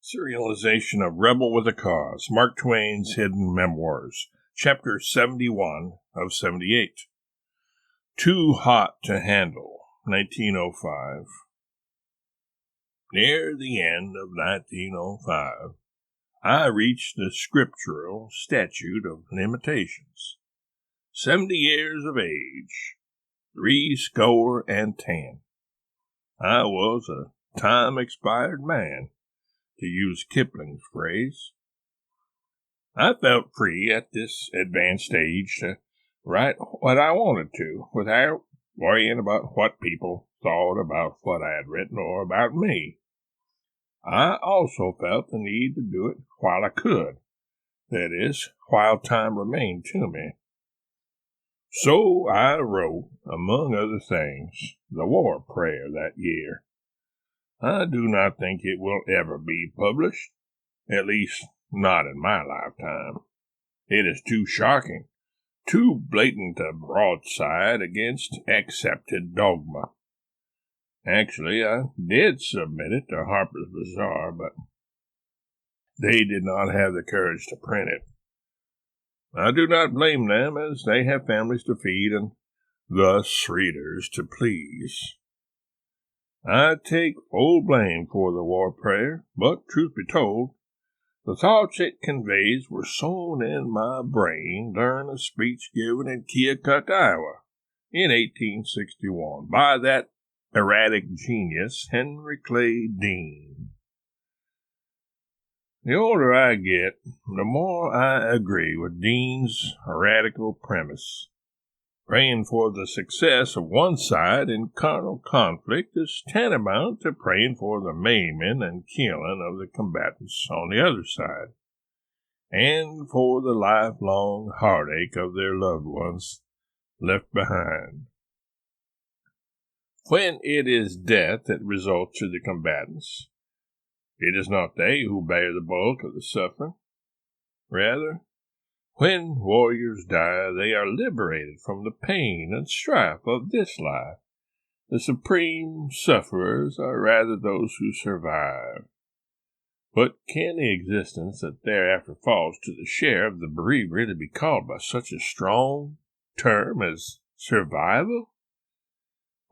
Serialization of Rebel with a Cause, Mark Twain's Hidden Memoirs, Chapter 71 of 78. Too Hot to Handle, 1905. Near the end of 1905, I reached the scriptural statute of limitations. 70 years of age, 70. I was a time-expired man, to use Kipling's phrase. I felt free at this advanced age to write what I wanted to, without worrying about what people thought about what I had written or about me. I also felt the need to do it while I could, that is, while time remained to me. So I wrote, among other things, the war prayer that year. I do not think it will ever be published, at least not in my lifetime. It is too shocking, too blatant a broadside against accepted dogma. Actually, I did submit it to Harper's Bazaar, but they did not have the courage to print it. I do not blame them, as they have families to feed and thus readers to please. I take full blame for the war prayer, but, truth be told, the thoughts it conveys were sown in my brain during a speech given in Keokuk, Iowa, in 1861, by that erratic genius, Henry Clay Dean. The older I get, the more I agree with Dean's radical premise. Praying for the success of one side in carnal conflict is tantamount to praying for the maiming and killing of the combatants on the other side, and for the lifelong heartache of their loved ones left behind. When it is death that results to the combatants, it is not they who bear the bulk of the suffering. Rather, when warriors die, they are liberated from the pain and strife of this life. The supreme sufferers are rather those who survive. But can the existence that thereafter falls to the share of the bereaved really be called by such a strong term as survival?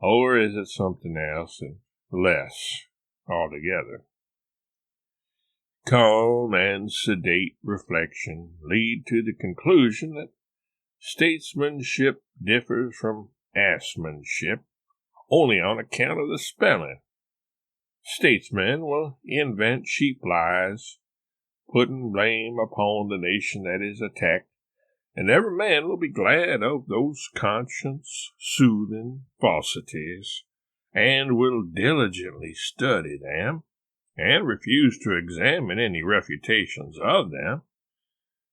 Or is it something else and less altogether? Calm and sedate reflection lead to the conclusion that statesmanship differs from assmanship only on account of the spelling. Statesmen will invent cheap lies, putting blame upon the nation that is attacked, and every man will be glad of those conscience-soothing falsities, and will diligently study them, and refuse to examine any refutations of them,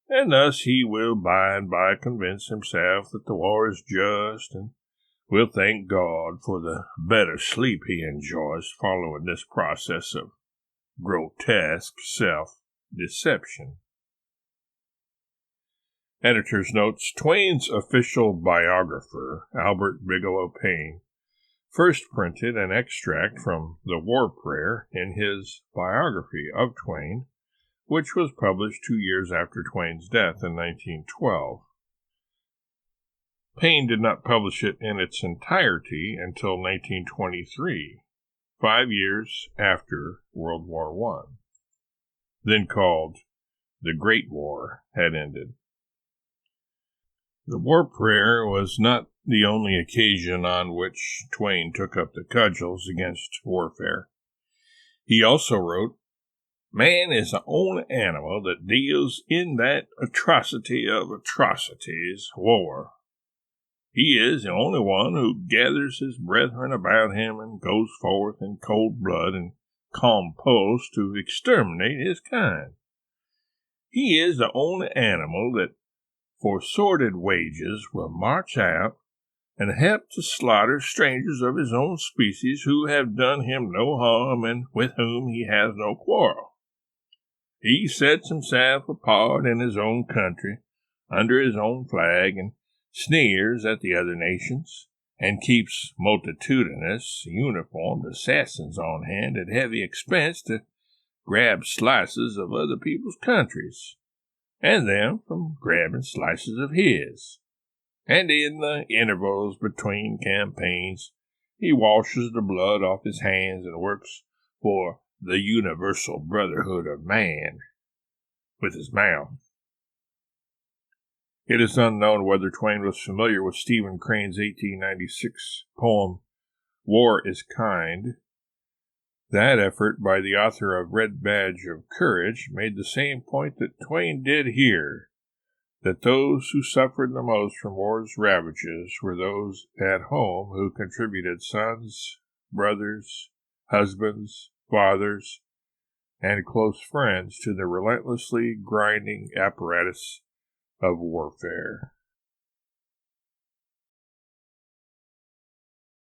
and thus he will by and by convince himself that the war is just, and will thank God for the better sleep he enjoys following this process of grotesque self-deception. Editor's notes: Twain's official biographer, Albert Bigelow Paine, first printed an extract from the War Prayer in his biography of Twain, which was published 2 years after Twain's death in 1912. Paine did not publish it in its entirety until 1923, 5 years after World War I, then called The Great War, had ended. The War Prayer was not the only occasion on which Twain took up the cudgels against warfare. He also wrote, "Man is the only animal that deals in that atrocity of atrocities, war. He is the only one who gathers his brethren about him and goes forth in cold blood and calm pulse to exterminate his kind. He is the only animal that for sordid wages will march out and help to slaughter strangers of his own species who have done him no harm and with whom he has no quarrel. He sets himself apart in his own country, under his own flag, and sneers at the other nations, and keeps multitudinous, uniformed assassins on hand at heavy expense to grab slices of other people's countries, and them from grabbing slices of his. And in the intervals between campaigns, he washes the blood off his hands and works for the universal brotherhood of man with his mouth. It is unknown whether Twain was familiar with Stephen Crane's 1896 poem, War is Kind. That effort by the author of Red Badge of Courage made the same point that Twain did here, that those who suffered the most from war's ravages were those at home who contributed sons, brothers, husbands, fathers, and close friends to the relentlessly grinding apparatus of warfare.